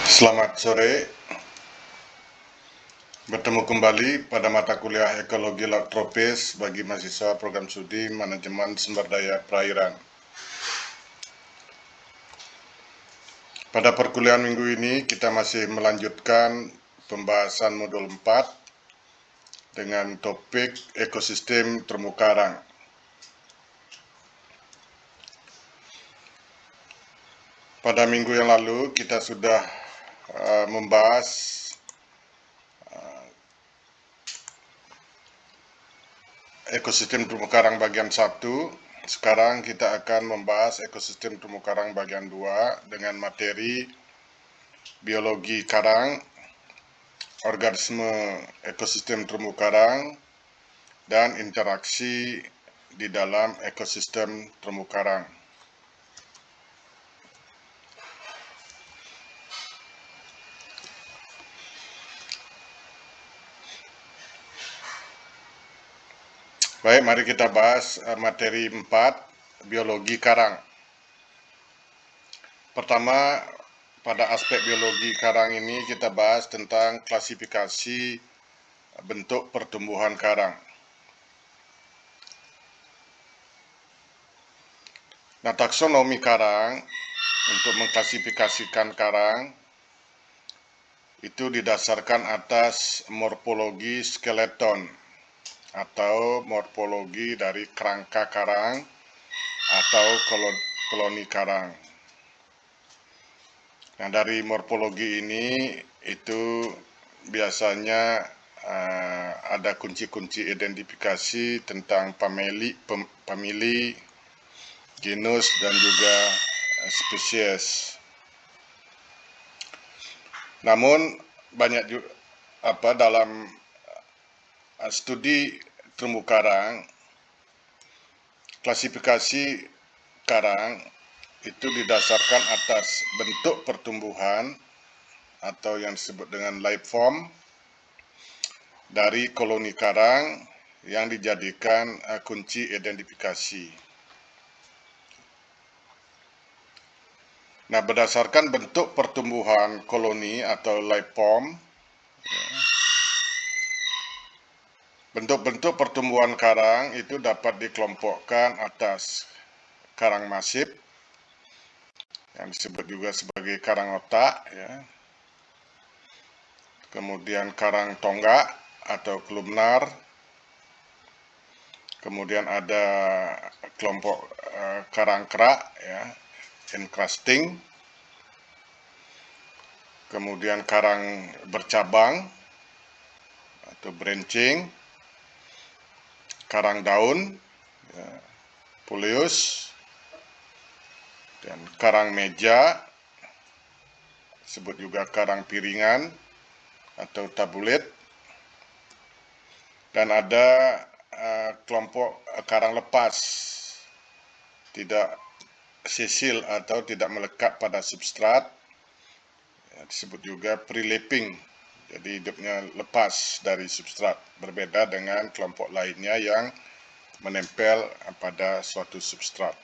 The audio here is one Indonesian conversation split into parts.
Selamat sore, bertemu kembali pada mata kuliah Ekologi Laut Tropis bagi mahasiswa program studi Manajemen Sumber Daya Perairan. Pada perkuliahan minggu ini kita masih melanjutkan pembahasan modul 4 dengan topik ekosistem terumbu karang. Pada minggu yang lalu kita sudah membahas ekosistem terumbu karang bagian 1. Sekarang kita akan membahas ekosistem terumbu karang bagian 2 dengan materi biologi karang, organisme ekosistem terumbu karang, dan interaksi di dalam ekosistem terumbu karang. Baik, mari kita bahas materi 4, biologi karang. Pertama, pada aspek biologi karang ini kita bahas tentang klasifikasi bentuk pertumbuhan karang. Nah, taksonomi karang untuk mengklasifikasikan karang itu didasarkan atas morfologi skeleton atau morfologi dari kerangka karang atau koloni karang. Nah, dari morfologi ini itu biasanya ada kunci-kunci identifikasi tentang famili, genus, dan juga spesies. Namun banyak juga dalam studi terumbu karang, klasifikasi karang itu didasarkan atas bentuk pertumbuhan atau yang disebut dengan life form dari koloni karang yang dijadikan kunci identifikasi. Nah, berdasarkan bentuk pertumbuhan koloni atau life form, bentuk-bentuk pertumbuhan karang itu dapat dikelompokkan atas karang masif, yang disebut juga sebagai karang otak, ya. Kemudian karang tonggak atau kolumnar. Kemudian ada kelompok karang kerak, ya, encrusting. Kemudian karang bercabang atau branching. Karang daun, ya, Polyus, dan karang meja, disebut juga karang piringan atau tabulet, dan ada kelompok karang lepas, tidak sesil atau tidak melekat pada substrat, ya, disebut juga pre-lapping, jadi hidupnya lepas dari substrat, berbeda dengan kelompok lainnya yang menempel pada suatu substrat.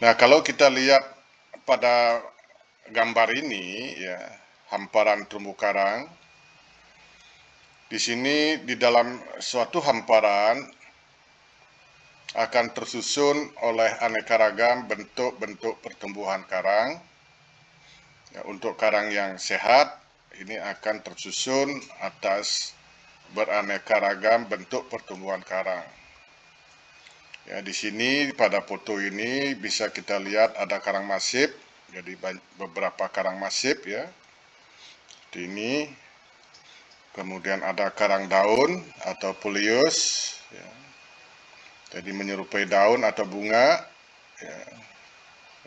Nah, kalau kita lihat pada gambar ini, ya, hamparan terumbu karang. Di sini di dalam suatu hamparan akan tersusun oleh aneka ragam bentuk-bentuk pertumbuhan karang. Ya, untuk karang yang sehat, ini akan tersusun atas beraneka ragam bentuk pertumbuhan karang. Ya, di sini pada foto ini bisa kita lihat ada karang masif, jadi beberapa karang masif, ya. Ini kemudian ada karang daun atau Polyus, ya. Jadi menyerupai daun atau bunga, ya.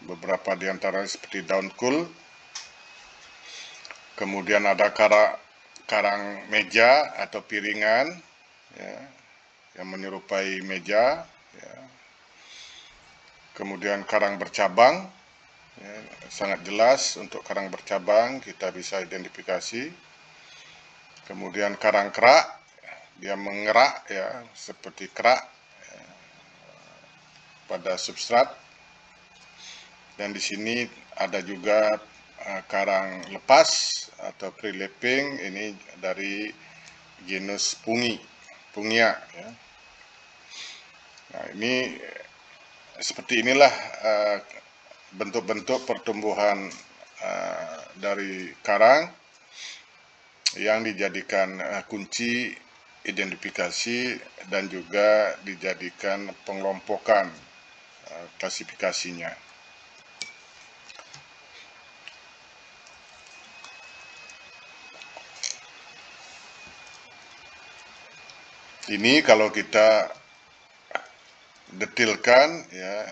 Beberapa diantaranya seperti daun kul. Kemudian ada karang meja atau piringan, ya, yang menyerupai meja, ya. Kemudian karang bercabang, ya, sangat jelas untuk karang bercabang kita bisa identifikasi. Kemudian karang kerak, dia mengerak, ya, seperti kerak, ya. pada substrat. Dan di sini ada juga karang lepas atau pre-lapping, ini dari genus Pungia ya. Nah, ini seperti inilah bentuk-bentuk pertumbuhan dari karang yang dijadikan kunci identifikasi dan juga dijadikan pengelompokan klasifikasinya. Ini kalau kita detilkan ya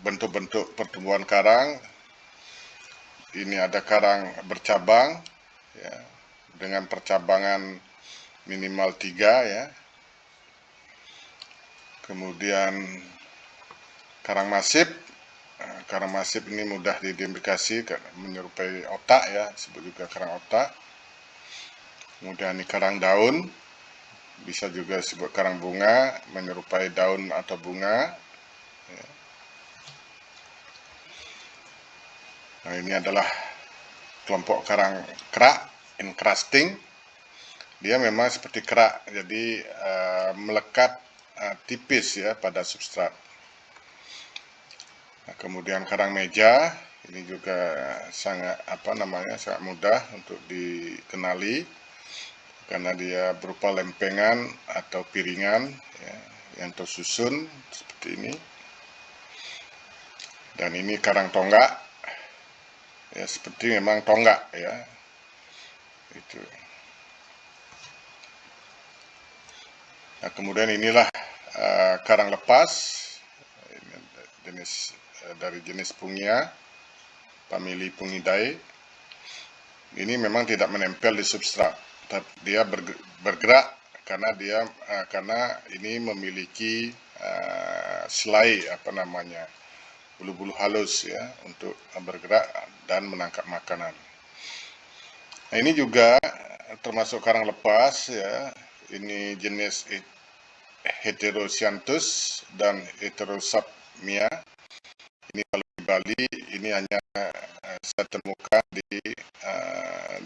bentuk-bentuk pertumbuhan karang. Ini ada karang bercabang ya, dengan percabangan minimal 3 ya. Kemudian karang masif. Karang masif ini mudah diidentifikasi, menyerupai otak ya, disebut juga karang otak. Kemudian ini karang daun, bisa juga disebut karang bunga, menyerupai daun atau bunga ya. Nah, ini adalah kelompok karang kerak, encrusting. Dia memang seperti kerak, jadi melekat tipis ya pada substrat. Nah, kemudian karang meja, ini juga sangat sangat mudah untuk dikenali karena dia berupa lempengan atau piringan ya, yang tersusun seperti ini. Dan ini karang tonggak ya, seperti memang tonggak ya. Itu. Nah, kemudian inilah karang lepas, ini jenis dari jenis Pungia, famili Pungidae. Ini memang tidak menempel di substrat, tapi dia bergerak karena ini memiliki selai bulu-bulu halus ya untuk bergerak dan menangkap makanan. Nah, ini juga termasuk karang lepas ya. Ini jenis Heterocyanthus dan Heterosapmia. Ini kalau di Bali ini hanya saya temukan di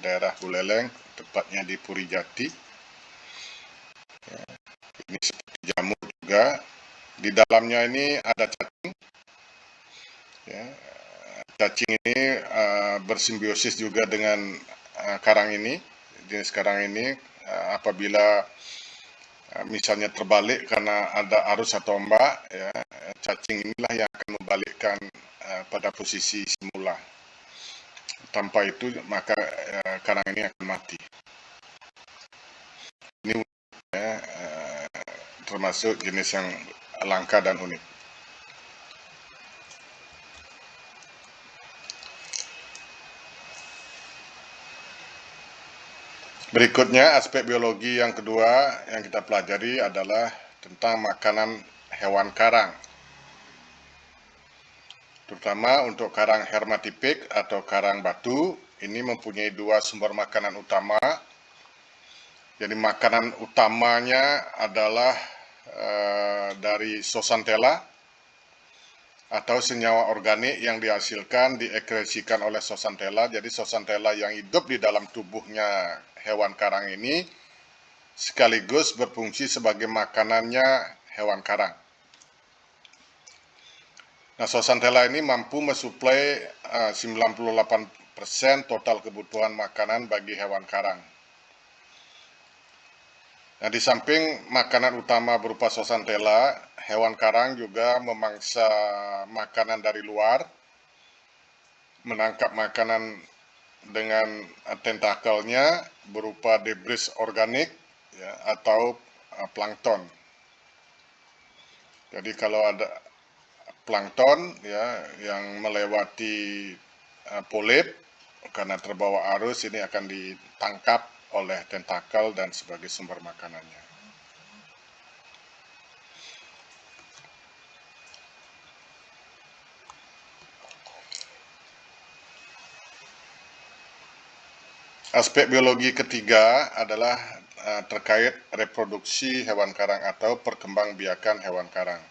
daerah Buleleng, tepatnya di Purijati. Ya, ini seperti jamur juga. Di dalamnya ini ada cacing. Ya, cacing ini bersimbiosis juga dengan karang ini. Jenis karang ini apabila misalnya terbalik karena ada arus atau ombak, ya, cacing inilah yang akan membalikkan pada posisi semula. Tanpa itu maka karang ini akan mati. Ini termasuk jenis yang langka dan unik. Berikutnya, aspek biologi yang kedua yang kita pelajari adalah tentang makanan hewan karang. Terutama untuk karang hermatipik atau karang batu, ini mempunyai dua sumber makanan utama. Jadi makanan utamanya adalah dari Zooxanthella atau senyawa organik yang dihasilkan diekskresikan oleh Zooxanthella. Jadi Zooxanthella yang hidup di dalam tubuhnya hewan karang ini sekaligus berfungsi sebagai makanannya hewan karang. Nah, Zooxanthella ini mampu mensuplai 98% total kebutuhan makanan bagi hewan karang. Nah, di samping makanan utama berupa Zooxanthella, hewan karang juga memangsa makanan dari luar, menangkap makanan dengan tentakelnya berupa debris organik ya, atau plankton. Jadi kalau ada plankton ya yang melewati polip karena terbawa arus, ini akan ditangkap oleh tentakel dan sebagai sumber makanannya. Aspek biologi ketiga adalah terkait reproduksi hewan karang atau perkembangbiakan hewan karang.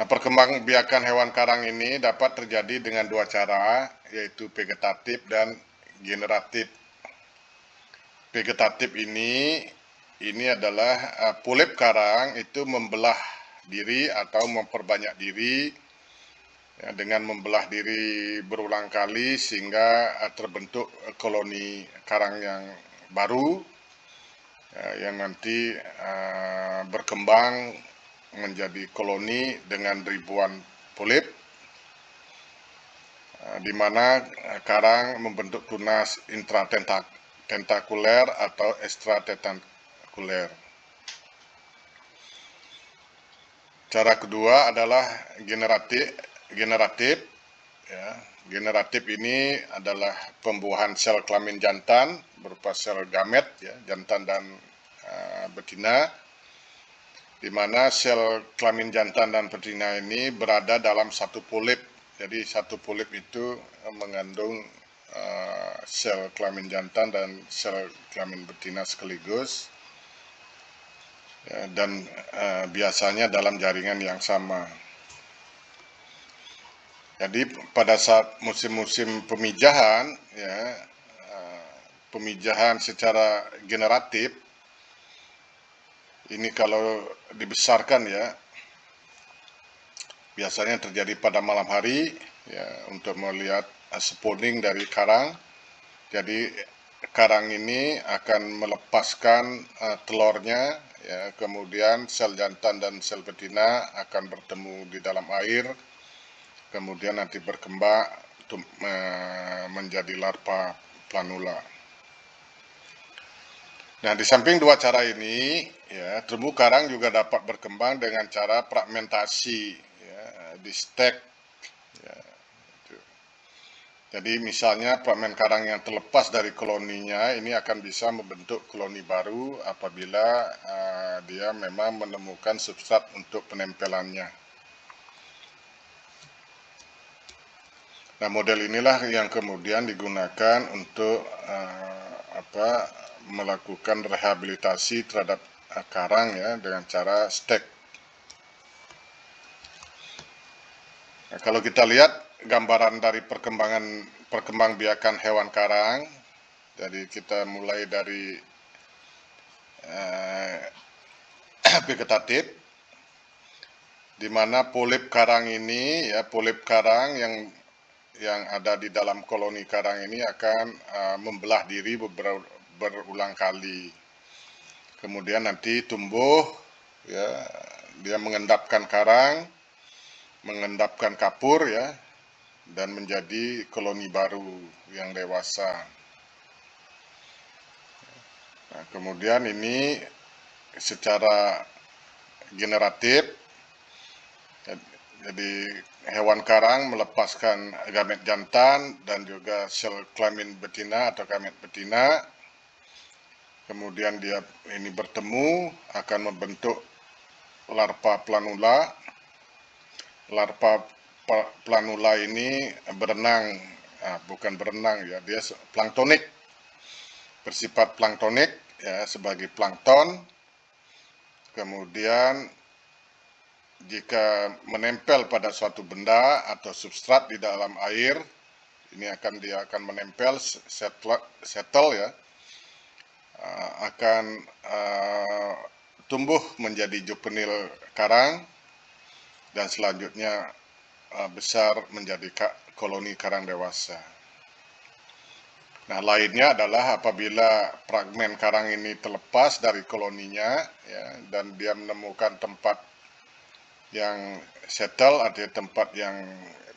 Nah, perkembangbiakan hewan karang ini dapat terjadi dengan dua cara, yaitu vegetatif dan generatif. Vegetatif ini adalah polip karang itu membelah diri atau memperbanyak diri, ya, dengan membelah diri berulang kali sehingga terbentuk koloni karang yang baru, yang nanti berkembang menjadi koloni dengan ribuan polip, di mana karang membentuk tunas intratentakuler atau ekstratentakuler. Cara kedua adalah generatif. Ya. Generatif ini adalah pembuahan sel kelamin jantan berupa sel gamet, ya, jantan dan betina, di mana sel kelamin jantan dan betina ini berada dalam satu polip. Jadi satu polip itu mengandung sel kelamin jantan dan sel kelamin betina sekaligus, ya, dan biasanya dalam jaringan yang sama. Jadi pada saat musim-musim pemijahan, ya, pemijahan secara generatif ini kalau dibesarkan, ya, biasanya terjadi pada malam hari, ya, untuk melihat spawning dari karang. Jadi karang ini akan melepaskan telurnya, ya, kemudian sel jantan dan sel betina akan bertemu di dalam air, kemudian nanti berkembang menjadi larva planula. Nah, di samping dua cara ini, ya, terumbu karang juga dapat berkembang dengan cara fragmentasi, ya, di stek. Ya, gitu. Jadi misalnya fragmen karang yang terlepas dari koloninya ini akan bisa membentuk koloni baru apabila dia memang menemukan substrat untuk penempelannya. Nah, model inilah yang kemudian digunakan untuk melakukan rehabilitasi terhadap karang, ya, dengan cara stek. Nah, kalau kita lihat gambaran dari perkembangbiakan hewan karang, jadi kita mulai dari vegetatif, di mana polip karang ini, ya, polip karang yang ada di dalam koloni karang ini akan membelah diri berulang kali. Kemudian nanti tumbuh, ya, dia mengendapkan karang, mengendapkan kapur, ya, dan menjadi koloni baru yang dewasa. Nah, kemudian ini secara generatif, jadi hewan karang melepaskan gamet jantan dan juga sel kelamin betina atau gamet betina. Kemudian dia ini bertemu akan membentuk larva planula. Larva planula ini berenang, bukan berenang, ya, dia planktonik, bersifat planktonik, ya, sebagai plankton. Kemudian jika menempel pada suatu benda atau substrat di dalam air, ini dia akan menempel, settle, ya, akan tumbuh menjadi juvenil karang dan selanjutnya besar menjadi koloni karang dewasa. Nah, lainnya adalah apabila fragmen karang ini terlepas dari koloninya, ya, dan dia menemukan tempat yang settle, artinya tempat yang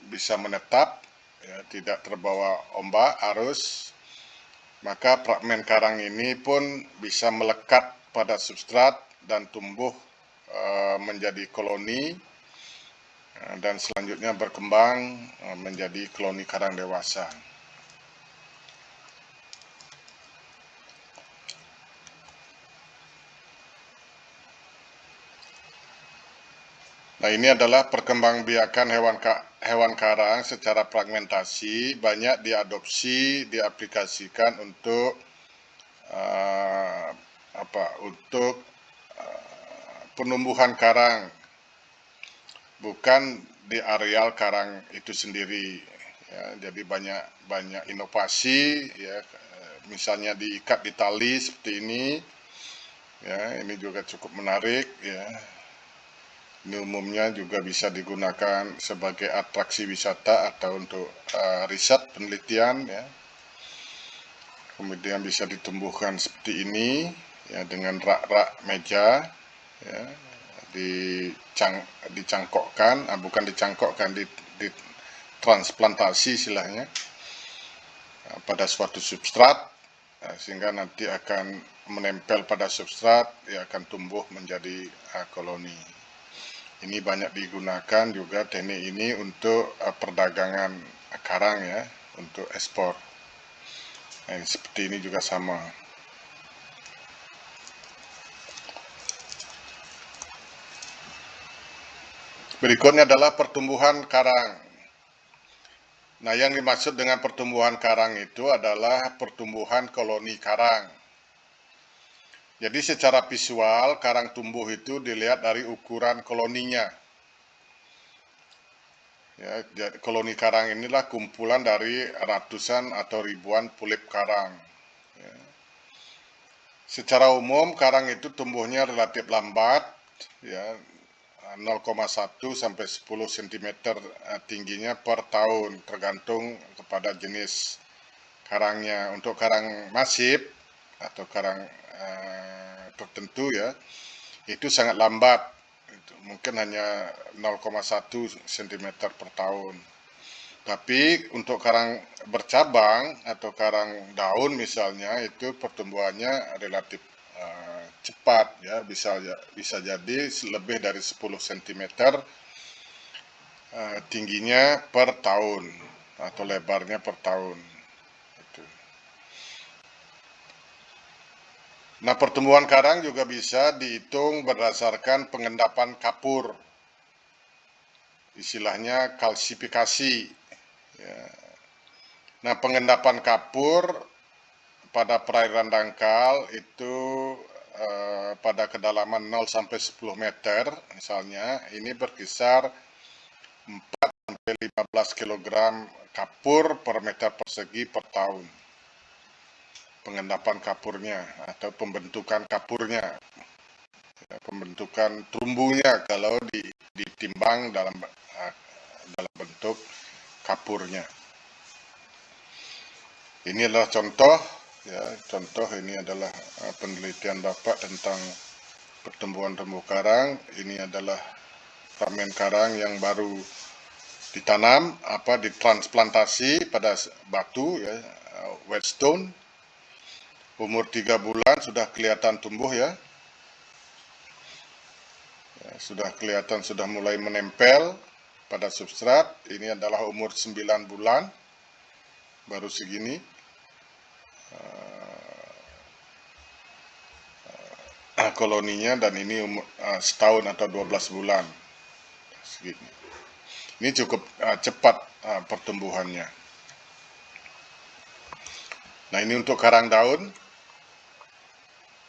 bisa menetap, ya, tidak terbawa ombak, arus, maka fragmen karang ini pun bisa melekat pada substrat dan tumbuh menjadi koloni, dan selanjutnya berkembang menjadi koloni karang dewasa. Nah, ini adalah perkembangbiakan hewan karang secara fragmentasi, banyak diadopsi, diaplikasikan untuk penumbuhan karang bukan di areal karang itu sendiri. Ya, jadi banyak inovasi, ya, misalnya diikat di tali seperti ini, ya, ini juga cukup menarik, ya. Ini umumnya juga bisa digunakan sebagai atraksi wisata atau untuk riset penelitian, ya. Kemudian bisa ditumbuhkan seperti ini, ya, dengan rak-rak meja, ya, dicangkokkan, bukan dicangkokkan, transplantasi istilahnya, pada suatu substrat, sehingga nanti akan menempel pada substrat, ya, akan tumbuh menjadi koloni. Ini banyak digunakan juga teknik ini untuk perdagangan karang, ya, untuk ekspor. Seperti ini juga sama. Berikutnya adalah pertumbuhan karang. Nah, yang dimaksud dengan pertumbuhan karang itu adalah pertumbuhan koloni karang. Jadi secara visual, karang tumbuh itu dilihat dari ukuran koloninya. Ya, koloni karang inilah kumpulan dari ratusan atau ribuan polip karang. Ya. Secara umum, karang itu tumbuhnya relatif lambat, ya, 0,1 sampai 10 cm tingginya per tahun, tergantung kepada jenis karangnya. Untuk karang masif atau karang tertentu, ya, itu sangat lambat, mungkin hanya 0,1 cm per tahun. Tapi untuk karang bercabang atau karang daun misalnya, itu pertumbuhannya relatif cepat, ya, bisa jadi lebih dari 10 cm tingginya per tahun atau lebarnya per tahun. Nah, pertumbuhan karang juga bisa dihitung berdasarkan pengendapan kapur, istilahnya kalsifikasi. Ya. Nah, pengendapan kapur pada perairan dangkal itu pada kedalaman 0 sampai 10 meter misalnya, ini berkisar 4 sampai 15 kg kapur per meter persegi per tahun. Pengendapan kapurnya atau pembentukan kapurnya, pembentukan terumbunya kalau ditimbang dalam bentuk kapurnya. Ini adalah contoh, ya, ini adalah penelitian Bapak tentang pertumbuhan terumbu karang. Ini adalah fragmen karang yang baru ditanam, ditransplantasi pada batu, ya, whetstone. Umur 3 bulan sudah kelihatan tumbuh, ya. Sudah kelihatan, sudah mulai menempel pada substrat. Ini adalah umur 9 bulan, baru segini. Koloninya, dan ini setahun atau 12 bulan segini. Ini cukup cepat pertumbuhannya. Nah, ini untuk karang daun.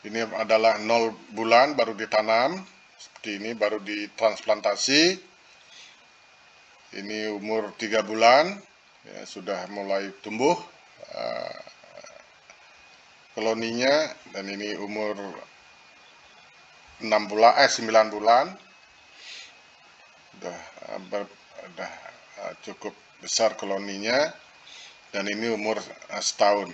Ini adalah 0 bulan baru ditanam, seperti ini, baru ditransplantasi. Ini umur 3 bulan, ya, sudah mulai tumbuh koloninya, dan ini umur 9 bulan. Sudah cukup besar koloninya, dan ini umur setahun.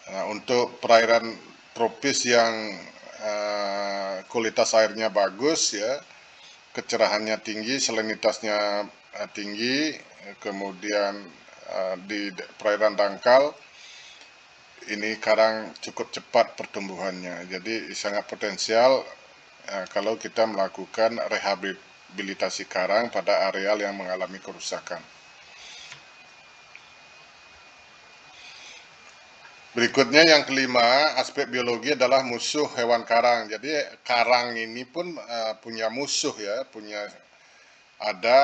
Nah, untuk perairan tropis yang kualitas airnya bagus, ya, kecerahannya tinggi, salinitasnya tinggi, kemudian di perairan dangkal ini karang cukup cepat pertumbuhannya. Jadi sangat potensial kalau kita melakukan rehabilitasi karang pada areal yang mengalami kerusakan. Berikutnya yang kelima, aspek biologi adalah musuh hewan karang. Jadi karang ini pun punya musuh, ya, ada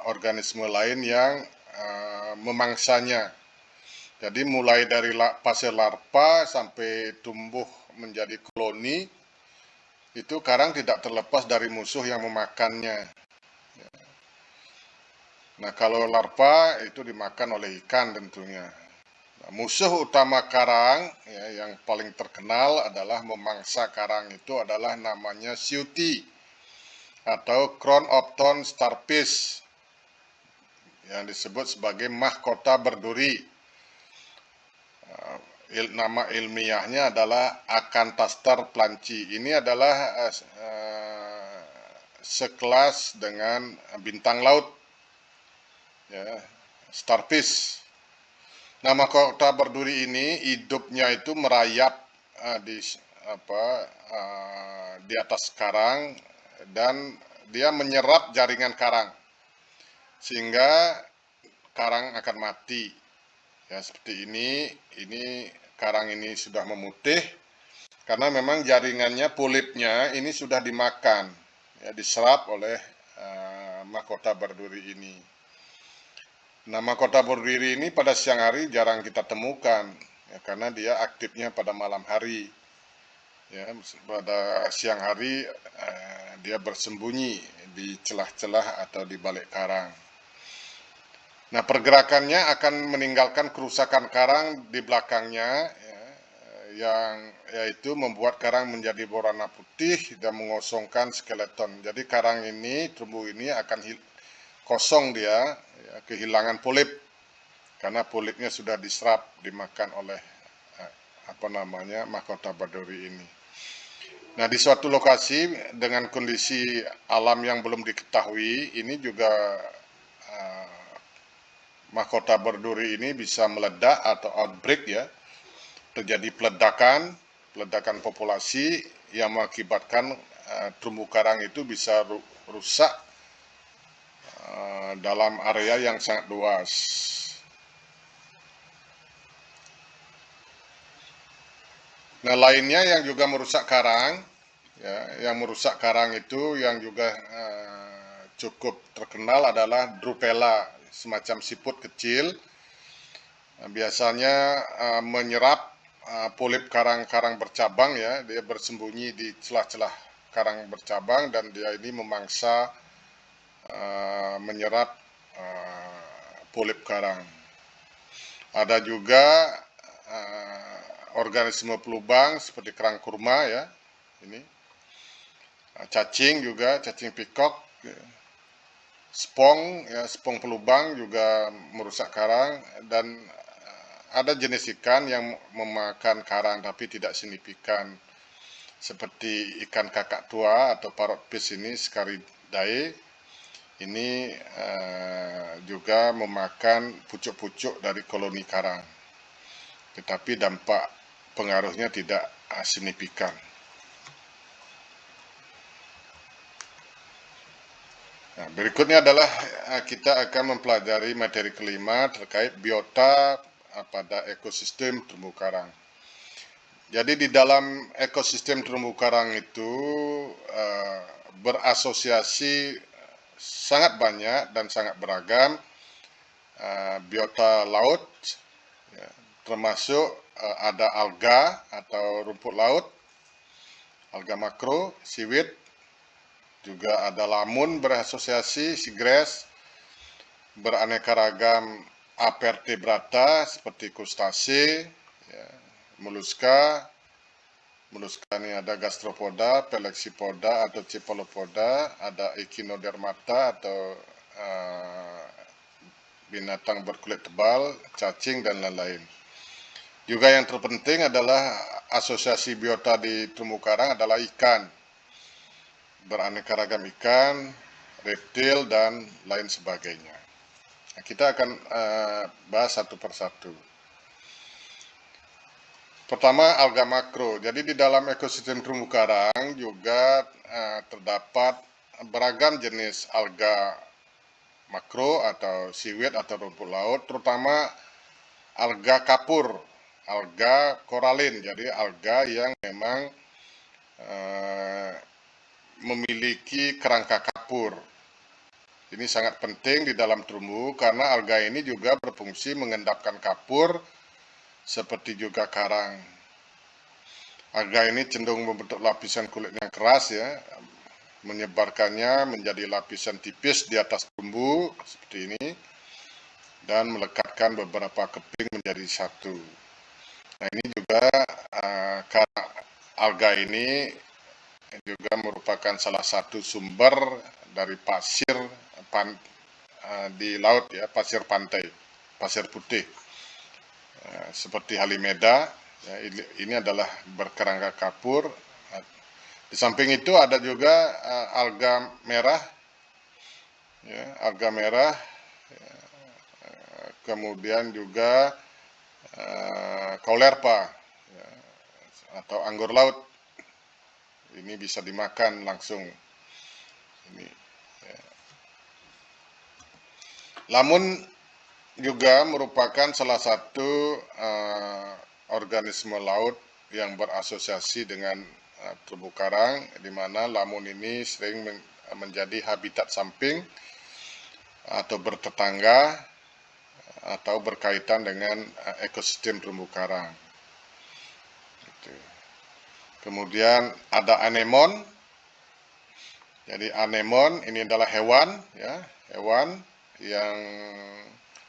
organisme lain yang memangsanya. Jadi mulai dari fase larva sampai tumbuh menjadi koloni, itu karang tidak terlepas dari musuh yang memakannya. Nah, kalau larva itu dimakan oleh ikan tentunya. Nah, musuh utama karang ya, yang paling terkenal adalah memangsa karang itu adalah namanya siuti atau crown of thorn starfish yang disebut sebagai mahkota berduri. Nama ilmiahnya adalah Acanthaster planchi. Ini adalah sekelas dengan bintang laut, ya, starfish. Nah, mahkota berduri ini hidupnya itu merayap di atas karang dan dia menyerap jaringan karang sehingga karang akan mati. Ya, seperti ini karang ini sudah memutih karena memang jaringannya, polipnya ini sudah dimakan, ya, diserap oleh mahkota berduri ini. Nah, mahkota berduri ini pada siang hari jarang kita temukan, ya, karena dia aktifnya pada malam hari. Ya, pada siang hari dia bersembunyi di celah-celah atau di balik karang. Nah, pergerakannya akan meninggalkan kerusakan karang di belakangnya, ya, yang yaitu membuat karang menjadi berwarna putih dan mengosongkan skeleton. Jadi karang ini, terumbu ini akan kosong dia, ya, kehilangan polip karena polipnya sudah diserap, dimakan oleh mahkota berduri ini. Nah, di suatu lokasi dengan kondisi alam yang belum diketahui, ini juga mahkota berduri ini bisa meledak atau outbreak, ya, terjadi peledakan populasi yang mengakibatkan terumbu karang itu bisa rusak dalam area yang sangat luas. Nah, lainnya yang juga merusak karang, ya, yang merusak karang itu yang juga cukup terkenal adalah Drupella, semacam siput kecil. Biasanya menyerap polip karang-karang bercabang, ya, dia bersembunyi di celah-celah karang bercabang dan dia ini memangsa menyerap polip karang. Ada juga organisme pelubang seperti kerang kurma, ya, ini cacing juga, cacing pikok, ya. Spong, ya, spong pelubang juga merusak karang, dan ada jenis ikan yang memakan karang tapi tidak signifikan seperti ikan kakak tua atau parrotfish ini, Scaridae. Ini juga memakan pucuk-pucuk dari koloni karang, tetapi dampak pengaruhnya tidak signifikan. Nah, berikutnya adalah kita akan mempelajari materi kelima terkait biota pada ekosistem terumbu karang. Jadi di dalam ekosistem terumbu karang itu berasosiasi sangat banyak dan sangat beragam biota laut, ya, termasuk ada alga atau rumput laut, alga makro, seaweed, juga ada lamun berasosiasi, seagrass, beraneka ragam avertebrata seperti krustase, ya, moluska ini ada gastropoda, pelexipoda atau cephalopoda, ada echinodermata atau binatang berkulit tebal, cacing, dan lain-lain. Juga yang terpenting adalah asosiasi biota di terumbu karang adalah ikan, beraneka ragam ikan, reptil, dan lain sebagainya. Nah, kita akan bahas satu persatu. Pertama, alga makro. Jadi di dalam ekosistem terumbu karang juga terdapat beragam jenis alga makro atau seaweed atau rumput laut, terutama alga kapur, alga koralin. Jadi alga yang memang memiliki kerangka kapur. Ini sangat penting di dalam terumbu karena alga ini juga berfungsi mengendapkan kapur seperti juga karang. Alga ini cenderung membentuk lapisan kulit yang keras ya, menyebarkannya menjadi lapisan tipis di atas terumbu seperti ini, dan melekatkan beberapa keping menjadi satu. Nah ini juga karena alga ini juga merupakan salah satu sumber dari pasir di laut ya, pasir pantai, pasir putih seperti Halimeda ya, ini adalah berkerangka kapur. Di samping itu ada juga alga merah ya, alga merah kemudian juga kaulerpa ya, atau anggur laut. Ini bisa dimakan langsung ini ya. Lamun juga merupakan salah satu organisme laut yang berasosiasi dengan terumbu karang, di mana lamun ini sering menjadi habitat samping atau bertetangga atau berkaitan dengan ekosistem terumbu karang. Kemudian ada anemon. Jadi anemon ini adalah hewan ya, hewan yang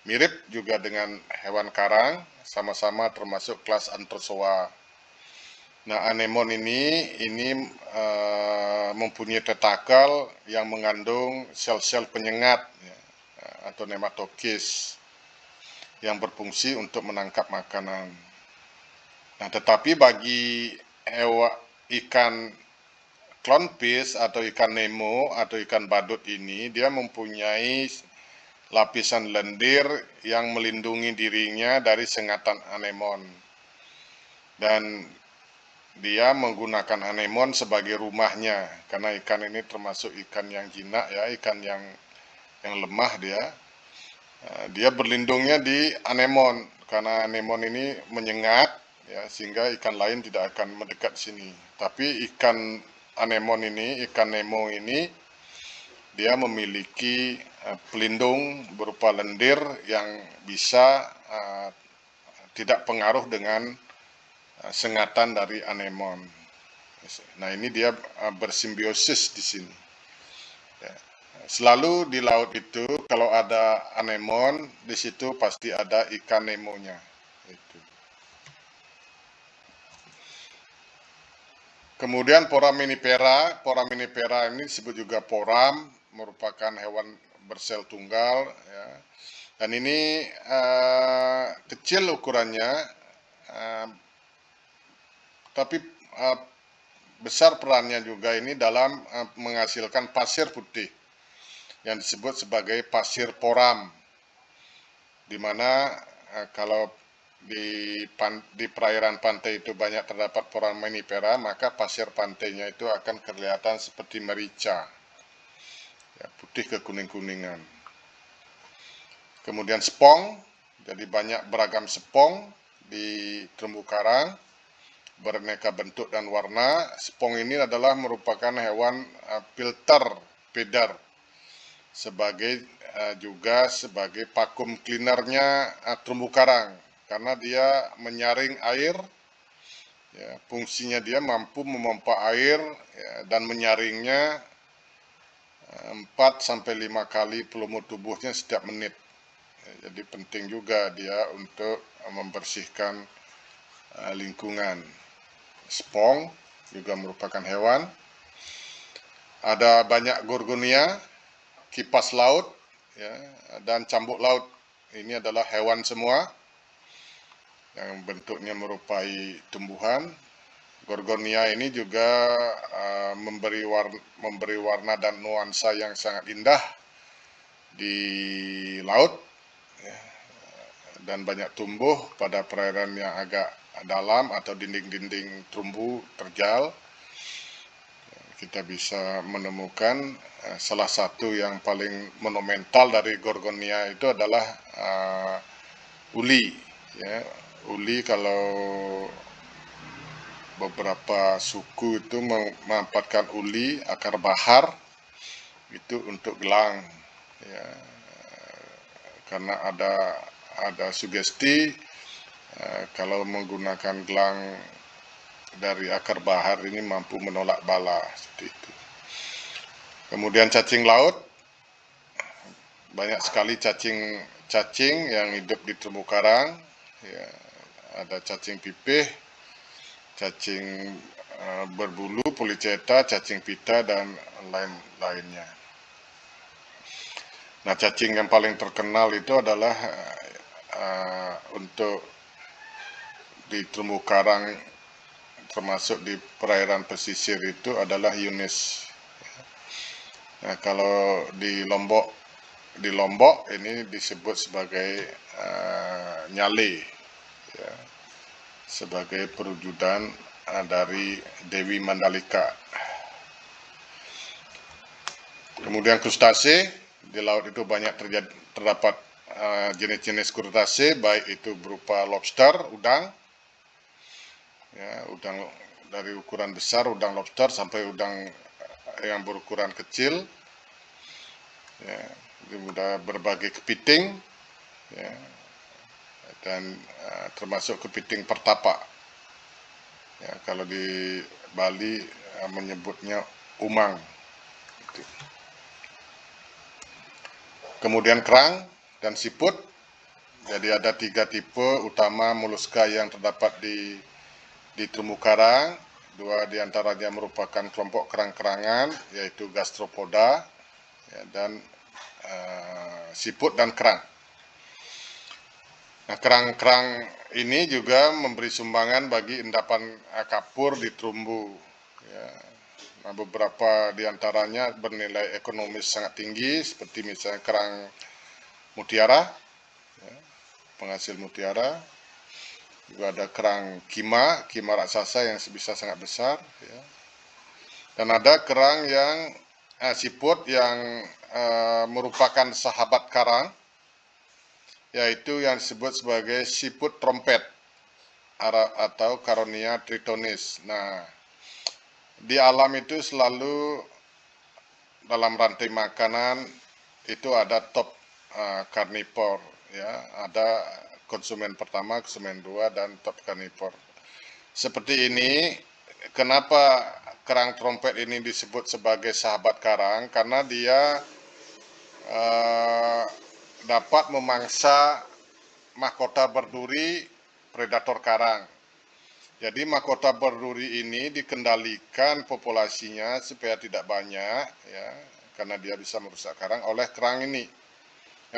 mirip juga dengan hewan karang, sama-sama termasuk kelas Anthozoa. Nah, anemon ini mempunyai tentakel yang mengandung sel-sel penyengat ya, atau nematokis yang berfungsi untuk menangkap makanan. Nah, tetapi bagi ikan clownfish atau ikan Nemo atau ikan badut ini, dia mempunyai lapisan lendir yang melindungi dirinya dari sengatan anemon. Dan dia menggunakan anemon sebagai rumahnya, karena ikan ini termasuk ikan yang jinak ya, ikan yang lemah dia. Dia berlindungnya di anemon, karena anemon ini menyengat ya, sehingga ikan lain tidak akan mendekat sini. Tapi ikan anemon ini, ikan Nemo ini, dia memiliki pelindung berupa lendir yang bisa tidak pengaruh dengan sengatan dari anemon. Nah ini dia bersimbiosis di sini. Selalu di laut itu kalau ada anemon, di situ pasti ada ikan Nemonya. Itu. Kemudian Foraminifera ini disebut juga poram, merupakan hewan bersel tunggal ya. Dan ini kecil ukurannya, tapi besar perannya juga ini dalam menghasilkan pasir putih yang disebut sebagai pasir poram, di mana kalau di perairan pantai itu banyak terdapat Foraminifera, maka pasir pantainya itu akan kelihatan seperti merica ya, putih ke kuning-kuningan. Kemudian spong, jadi banyak beragam spong di terumbu karang, beraneka bentuk dan warna. Spong ini adalah merupakan hewan filter feeder, juga sebagai vakum cleanernya terumbu karang, karena dia menyaring air ya, fungsinya dia mampu memompa air ya, dan menyaringnya 4-5 kali volume tubuhnya setiap menit ya, jadi penting juga dia untuk membersihkan lingkungan. Spong juga merupakan hewan. Ada banyak gorgonia, kipas laut ya, dan cambuk laut. Ini adalah hewan semua yang bentuknya merupai tumbuhan. Gorgonia ini juga memberi warna dan nuansa yang sangat indah di laut ya, dan banyak tumbuh pada perairan yang agak dalam atau dinding-dinding terumbu terjal. Kita bisa menemukan salah satu yang paling monumental dari gorgonia itu adalah uli ya. Uli, kalau beberapa suku itu memanfaatkan uli akar bahar itu untuk gelang ya, karena ada sugesti kalau menggunakan gelang dari akar bahar ini mampu menolak bala seperti itu. Kemudian cacing laut, banyak sekali cacing yang hidup di terumbu karang. Ya, ada cacing pipih, cacing berbulu, policeta, cacing pita, dan lain-lainnya. Nah, cacing yang paling terkenal itu adalah untuk di terumbu karang, termasuk di perairan pesisir itu adalah Yunis. Nah, kalau di Lombok ini disebut sebagai nyale, ya, sebagai perwujudan dari Dewi Mandalika. Kemudian krustase, di laut itu banyak terdapat jenis-jenis krustase, baik itu berupa lobster, udang, ya, udang dari ukuran besar, udang lobster, sampai udang yang berukuran kecil, ya, berbagai kepiting, ya, dan termasuk kepiting pertapa. Ya, kalau di Bali menyebutnya umang. Kemudian kerang dan siput. Jadi ada 3 tipe utama moluska yang terdapat di terumbu karang. 2 diantaranya merupakan kelompok kerang-kerangan, yaitu gastropoda, ya, dan siput dan kerang. Nah, kerang-kerang ini juga memberi sumbangan bagi endapan kapur di terumbu. Ya. Nah, beberapa diantaranya bernilai ekonomis sangat tinggi, seperti misalnya kerang mutiara, ya, penghasil mutiara. Juga ada kerang kima raksasa yang bisa sangat besar. Ya. Dan ada kerang yang siput yang merupakan sahabat karang, yaitu yang disebut sebagai siput trompet atau Caronia tritonis. Nah, di alam itu selalu dalam rantai makanan itu ada top karnivor, ya, ada konsumen pertama, konsumen 2, dan top karnivor. Seperti ini, kenapa kerang trompet ini disebut sebagai sahabat karang? Karena dia dapat memangsa mahkota berduri predator karang. Jadi mahkota berduri ini dikendalikan populasinya supaya tidak banyak, ya, karena dia bisa merusak karang oleh kerang ini,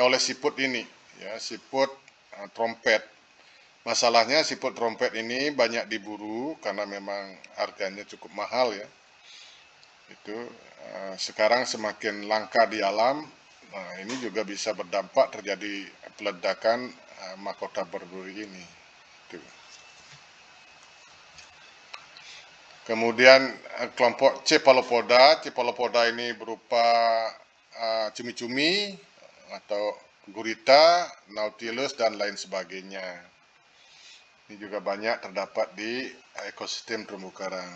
oleh siput ini, ya, siput trompet. Masalahnya siput trompet ini banyak diburu karena memang harganya cukup mahal, ya. Itu sekarang semakin langka di alam. Nah, ini juga bisa berdampak terjadi peledakan mahkota berduri ini. Itu. Kemudian kelompok Cephalopoda ini berupa cumi-cumi atau gurita, nautilus, dan lain sebagainya. Ini juga banyak terdapat di ekosistem terumbu karang.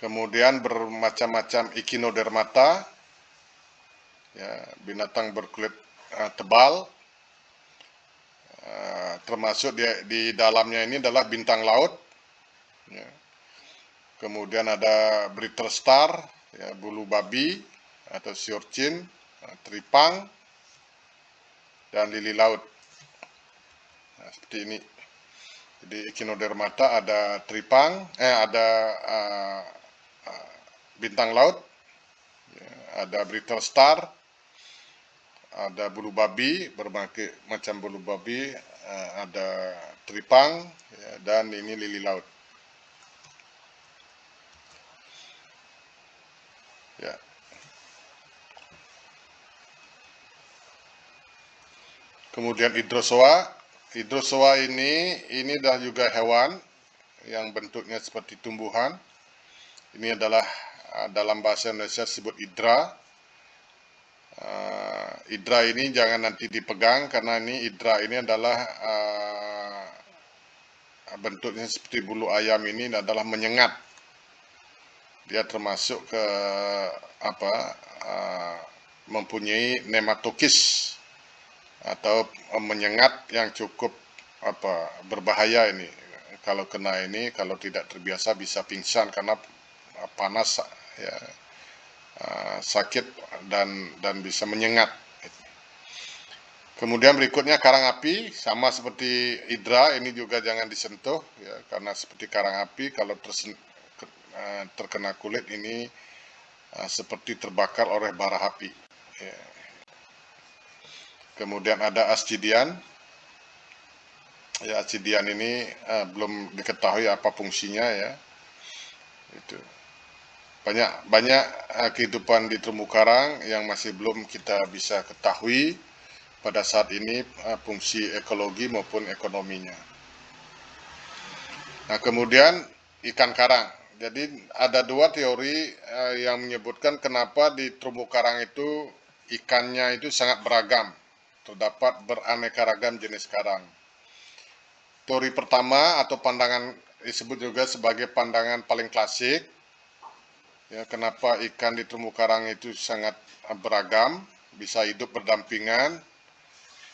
Kemudian bermacam-macam Echinodermata, ya, binatang berkulit tebal, termasuk di dalamnya ini adalah bintang laut, ya. Kemudian ada brittle star, ya, bulu babi atau sea urchin, tripang, dan lili laut. Nah, seperti ini. Jadi Echinodermata ada tripang, ada bintang laut, ya, ada brittle star, ada bulu babi, berbagai macam bulu babi, ada tripang, ya, dan ini lili laut. Ya. Kemudian hidrozoa. Hidrozoa ini adalah juga hewan yang bentuknya seperti tumbuhan. Ini adalah dalam bahasa Indonesia disebut hidra. Hidra ini jangan nanti dipegang, karena ini hidra ini adalah bentuknya seperti bulu ayam, ini adalah menyengat. Dia termasuk ke mempunyai nematokis atau menyengat yang cukup berbahaya ini. kalau kena ini, kalau tidak terbiasa bisa pingsan karena panas ya, sakit dan bisa menyengat. Kemudian berikutnya karang api, sama seperti hidra, ini juga jangan disentuh ya, karena seperti karang api kalau terkena kulit ini seperti terbakar oleh bara api ya. Kemudian ada ascidian. Ya, ascidian ini belum diketahui apa fungsinya ya. Itu banyak kehidupan di terumbu karang yang masih belum kita bisa ketahui pada saat ini fungsi ekologi maupun ekonominya. Nah, kemudian ikan karang. Jadi ada dua teori yang menyebutkan kenapa di terumbu karang itu ikannya itu sangat beragam. Terdapat beraneka ragam jenis karang. Teori pertama atau pandangan disebut juga sebagai pandangan paling klasik. Ya, kenapa ikan di terumbu karang itu sangat beragam, bisa hidup berdampingan.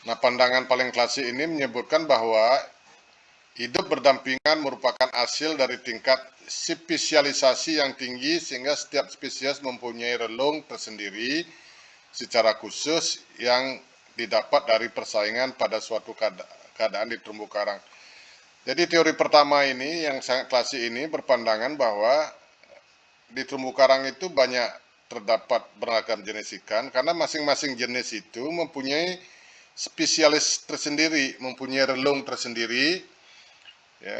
Nah, pandangan paling klasik ini menyebutkan bahwa hidup berdampingan merupakan hasil dari tingkat spesialisasi yang tinggi sehingga setiap spesies mempunyai relung tersendiri secara khusus yang didapat dari persaingan pada suatu keadaan di terumbu karang. Jadi teori pertama ini yang sangat klasik ini berpandangan bahwa di terumbu karang itu banyak terdapat beragam jenis ikan karena masing-masing jenis itu mempunyai spesialis tersendiri, mempunyai relung tersendiri ya,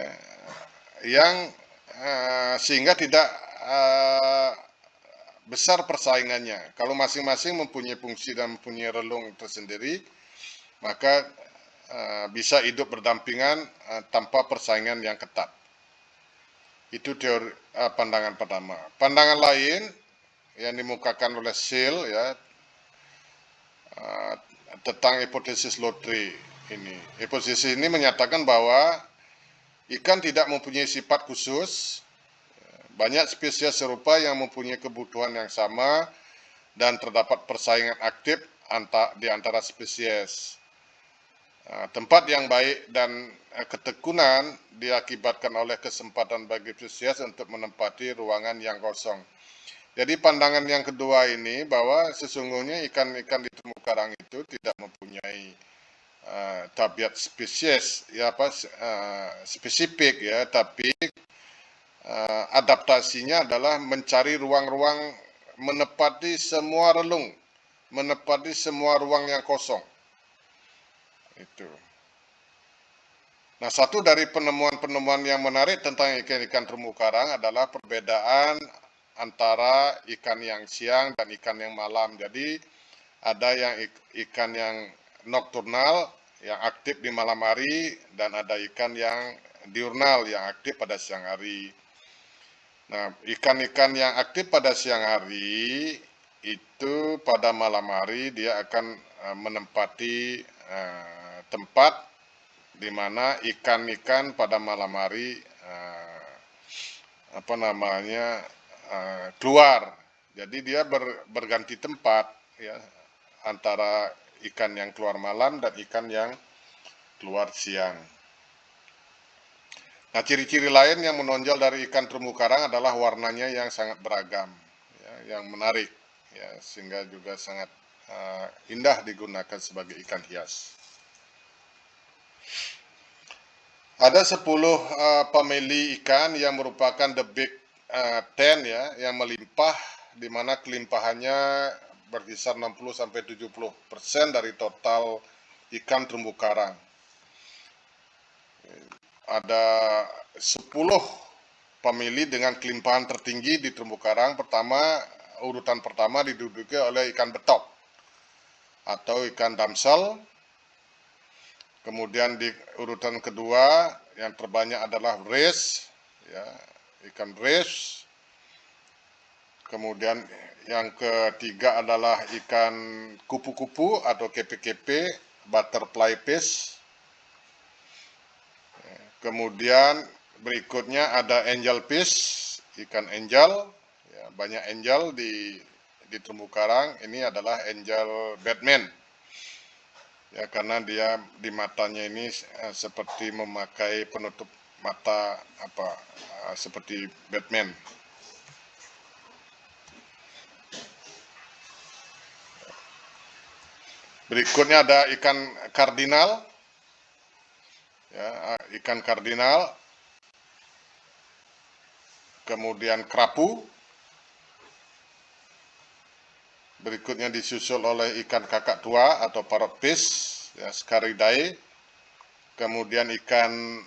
yang sehingga tidak besar persaingannya. Kalau masing-masing mempunyai fungsi dan mempunyai relung tersendiri, maka bisa hidup berdampingan tanpa persaingan yang ketat. Itu teori pandangan pertama. Pandangan lain yang dimukakan oleh Seal ya tentang hipotesis Lotri ini. Hipotesis ini menyatakan bahwa ikan tidak mempunyai sifat khusus. Banyak spesies serupa yang mempunyai kebutuhan yang sama dan terdapat persaingan aktif di antara spesies. Tempat yang baik dan ketekunan diakibatkan oleh kesempatan bagi spesies untuk menempati ruangan yang kosong. Jadi pandangan yang kedua ini bahwa sesungguhnya ikan-ikan di terumbu karang itu tidak mempunyai tabiat spesies ya spesifik ya, tapi adaptasinya adalah mencari ruang-ruang, menepati semua relung, menepati semua ruang yang kosong. Itu. Nah, satu dari penemuan-penemuan yang menarik tentang ikan-ikan terumbu karang adalah perbedaan antara ikan yang siang dan ikan yang malam. Jadi ada yang ikan yang nokturnal yang aktif di malam hari dan ada ikan yang diurnal yang aktif pada siang hari. Nah, ikan-ikan yang aktif pada siang hari itu pada malam hari dia akan menempati tempat di mana ikan-ikan pada malam hari keluar. Jadi dia berganti tempat ya antara ikan yang keluar malam dan ikan yang keluar siang. Nah, ciri-ciri lain yang menonjol dari ikan terumbu karang adalah warnanya yang sangat beragam, ya, yang menarik, ya, sehingga juga sangat indah digunakan sebagai ikan hias. Ada 10 famili ikan yang merupakan the big 10 ya, yang melimpah, di mana kelimpahannya berkisar 60-70% dari total ikan terumbu karang. Ada 10 famili dengan kelimpahan tertinggi di terumbu karang. Urutan pertama diduduki oleh ikan betok atau ikan damsel. Kemudian di urutan kedua yang terbanyak adalah wres, ya, ikan wres. Kemudian yang ketiga adalah ikan kupu-kupu atau kepe-kepe, butterfly fish. Kemudian berikutnya ada angel fish, ikan angel, ya, banyak angel di terumbu karang. Ini adalah angel Batman, ya, karena dia di matanya ini seperti memakai penutup mata seperti Batman. Berikutnya ada ikan kardinal, ya, ikan kardinal, kemudian kerapu, berikutnya disusul oleh ikan kakak tua atau parrotfish, ya, Scaridae, kemudian ikan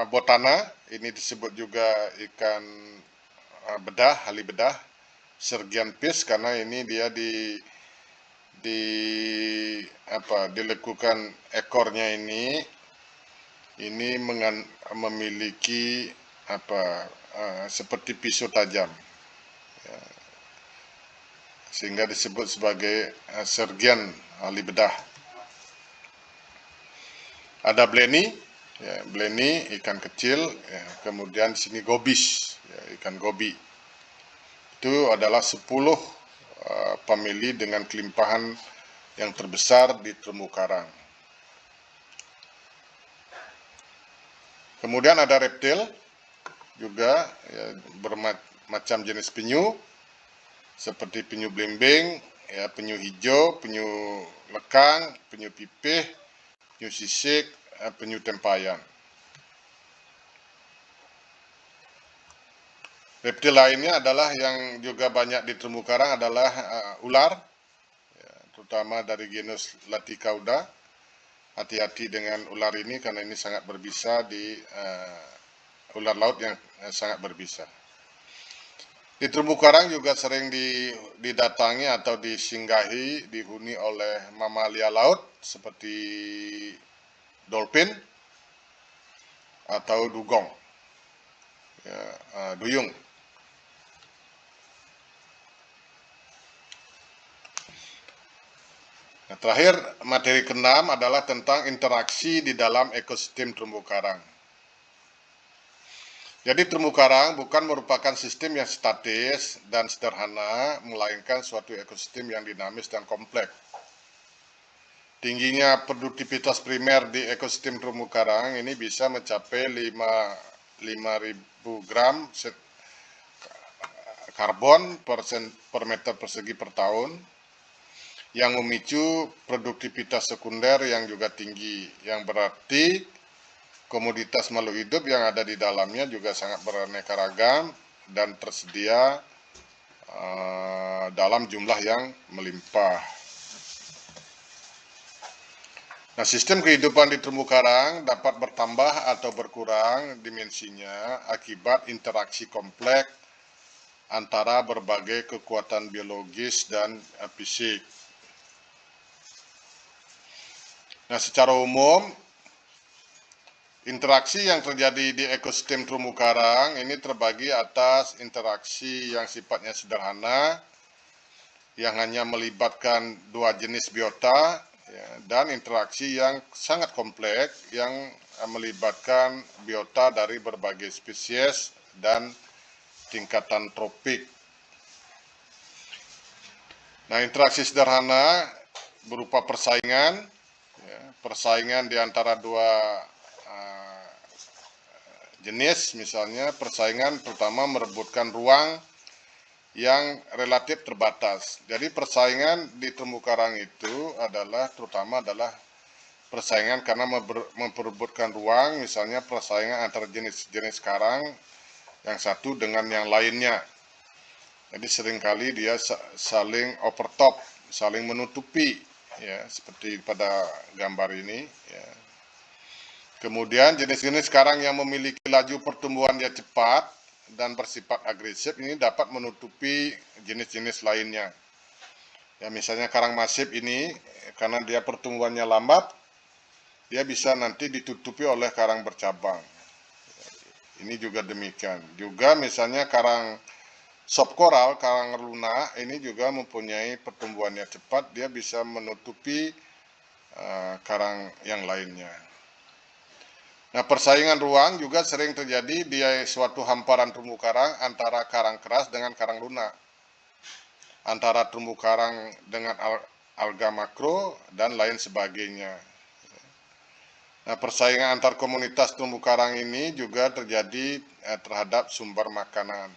botana, ini disebut juga ikan bedah, hali bedah, Sergian fish, karena ini dia dilekukan ekornya ini memiliki seperti pisau tajam, ya, sehingga disebut sebagai Sergian hali bedah. Ada blenny, ya, blenny ikan kecil, ya, kemudian di sini gobis, ya, ikan gobi. Itu adalah 10 famili dengan kelimpahan yang terbesar di terumbu karang. Kemudian ada reptil juga, ya, bermacam jenis penyu seperti penyu belimbing, ya, penyu hijau, penyu lekang, penyu pipih, penyu sisik, penyu tempayan. Reptil lainnya adalah yang juga banyak di terumbu karang adalah ular, ya, terutama dari genus Laticauda. Hati-hati dengan ular ini karena ini sangat berbisa, ular laut yang sangat berbisa. Di terumbu karang juga sering didatangi atau disinggahi, dihuni oleh mamalia laut seperti dolphin atau dugong, ya, duyung. Nah, terakhir, materi ke-6 adalah tentang interaksi di dalam ekosistem terumbu karang. Jadi terumbu karang bukan merupakan sistem yang statis dan sederhana, melainkan suatu ekosistem yang dinamis dan kompleks. Tingginya produktivitas primer di ekosistem terumbu karang ini bisa mencapai 5.000 gram karbon per meter persegi per tahun, yang memicu produktivitas sekunder yang juga tinggi, yang berarti komoditas makhluk hidup yang ada di dalamnya juga sangat beraneka ragam dan tersedia dalam jumlah yang melimpah. Nah, sistem kehidupan di terumbu karang dapat bertambah atau berkurang dimensinya akibat interaksi kompleks antara berbagai kekuatan biologis dan fisik. Nah, secara umum, interaksi yang terjadi di ekosistem terumbu karang ini terbagi atas interaksi yang sifatnya sederhana, yang hanya melibatkan 2 jenis biota, ya, dan interaksi yang sangat kompleks yang melibatkan biota dari berbagai spesies dan tingkatan tropik. Nah, interaksi sederhana berupa persaingan, ya, persaingan di antara 2 jenis, misalnya persaingan terutama merebutkan ruang yang relatif terbatas. Jadi persaingan di terumbu karang itu terutama adalah persaingan karena memperebutkan ruang, misalnya persaingan antara jenis-jenis karang yang satu dengan yang lainnya. Jadi seringkali dia saling overtop, saling menutupi, ya, seperti pada gambar ini, ya. Kemudian jenis-jenis karang yang memiliki laju pertumbuhan yang cepat dan bersifat agresif ini dapat menutupi jenis-jenis lainnya. Ya, misalnya karang masif ini karena dia pertumbuhannya lambat, dia bisa nanti ditutupi oleh karang bercabang. Ini juga demikian. Juga misalnya karang sop koral, karang lunak ini juga mempunyai pertumbuhannya cepat, dia bisa menutupi karang yang lainnya. Nah, persaingan ruang juga sering terjadi di suatu hamparan terumbu karang antara karang keras dengan karang lunak, antara terumbu karang dengan alga makro dan lain sebagainya. Nah, persaingan antar komunitas terumbu karang ini juga terjadi terhadap sumber makanan.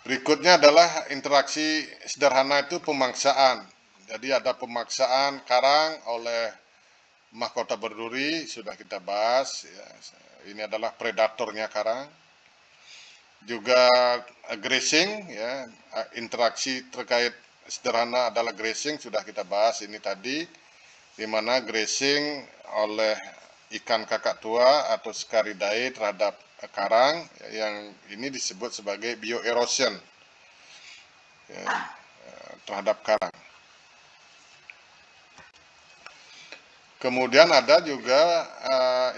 Berikutnya adalah interaksi sederhana itu pemangsaan. Jadi ada pemaksaan karang oleh mahkota berduri, sudah kita bahas. Ya. Ini adalah predatornya karang. Juga grazing, ya, interaksi terkait sederhana adalah grazing, sudah kita bahas ini tadi, di mana grazing oleh ikan kakak tua atau Scaridae terhadap karang, yang ini disebut sebagai bioerosion, ya, terhadap karang. Kemudian ada juga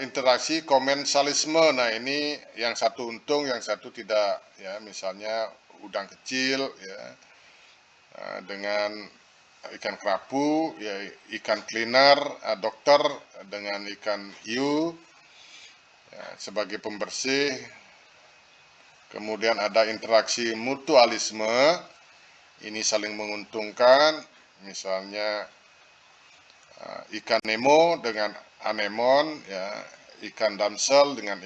interaksi komensalisme. Nah, ini yang satu untung, yang satu tidak, ya, misalnya udang kecil, ya, dengan ikan kerapu, ya, ikan cleaner, dokter dengan ikan hiu, ya, sebagai pembersih. Kemudian ada interaksi mutualisme, ini saling menguntungkan, misalnya ikan Nemo dengan anemon, ya, ikan damsel dengan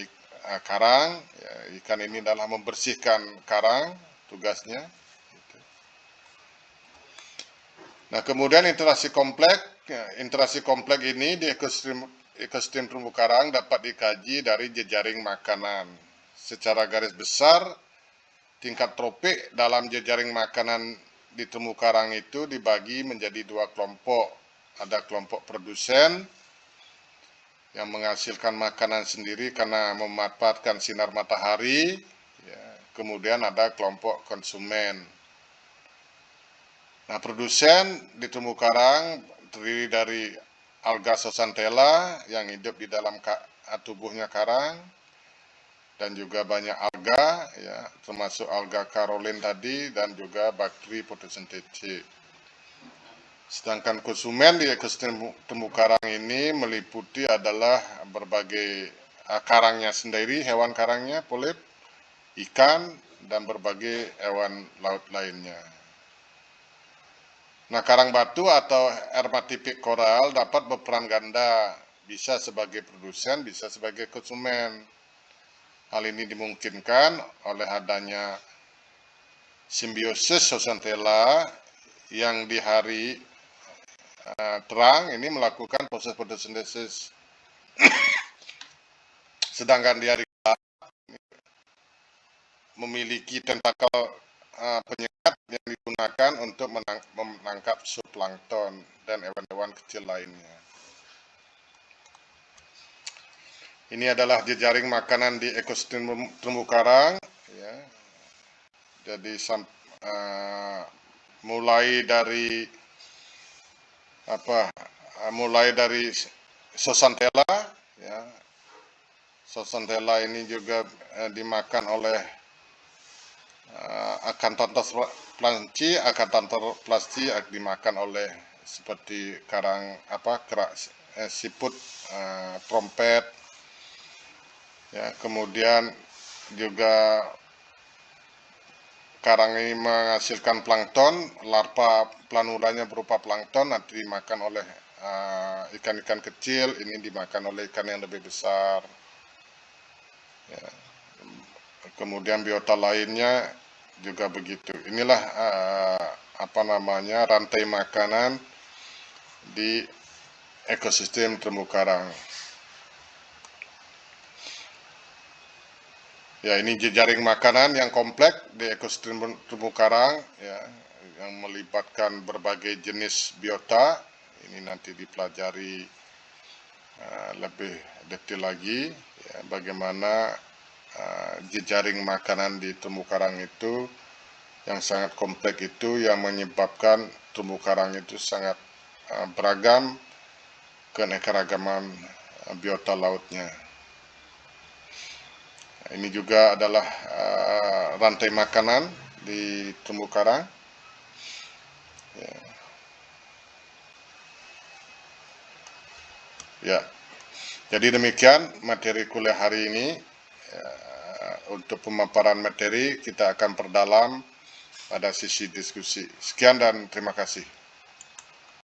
karang, ya, ikan ini adalah membersihkan karang tugasnya. Nah, kemudian interaksi kompleks ini di ekosistem terumbu karang dapat dikaji dari jejaring makanan. Secara garis besar, tingkat tropik dalam jejaring makanan di terumbu karang itu dibagi menjadi dua kelompok. Ada kelompok produsen yang menghasilkan makanan sendiri karena memanfaatkan sinar matahari, ya. Kemudian ada kelompok konsumen. Nah, produsen di terumbu karang terdiri dari alga Zooxanthella yang hidup di dalam tubuhnya karang, dan juga banyak alga, ya, termasuk alga Caroline tadi, dan juga bakteri fotosintetik. Sedangkan konsumen di ekosistem terumbu karang ini meliputi adalah berbagai karangnya sendiri, hewan karangnya, polip, ikan, dan berbagai hewan laut lainnya. Nah, karang batu atau hermatipik koral dapat berperan ganda, bisa sebagai produsen, bisa sebagai konsumen. Hal ini dimungkinkan oleh adanya simbiosis Zooxanthella yang di hari terang ini melakukan proses fotosintesis, sedangkan di hari gelap memiliki tentakel penyekat yang digunakan untuk menangkap zooplankton dan hewan-hewan kecil lainnya. Ini adalah jejaring makanan di ekosistem terumbu karang, ya. Jadi mulai dari Zooxanthella, ya. Zooxanthella ini juga dimakan oleh Acanthanthus plasci dimakan oleh seperti karang siput, trompet, ya. Kemudian juga karang ini menghasilkan plankton, larva planuranya berupa plankton nanti dimakan oleh ikan-ikan kecil, ini dimakan oleh ikan yang lebih besar, ya. Kemudian biota lainnya juga begitu. Inilah rantai makanan di ekosistem terumbu karang. Ya, ini jejaring makanan yang kompleks di ekosistem terumbu karang, ya, yang melibatkan berbagai jenis biota. Ini nanti dipelajari lebih detail lagi, ya, bagaimana jejaring makanan di terumbu karang itu yang sangat kompleks itu yang menyebabkan terumbu karang itu sangat beragam keanekaragaman biota lautnya. Ini juga adalah rantai makanan di terumbu karang. Ya. Ya. Jadi demikian materi kuliah hari ini. Untuk pemaparan materi kita akan perdalam pada sesi diskusi. Sekian dan terima kasih.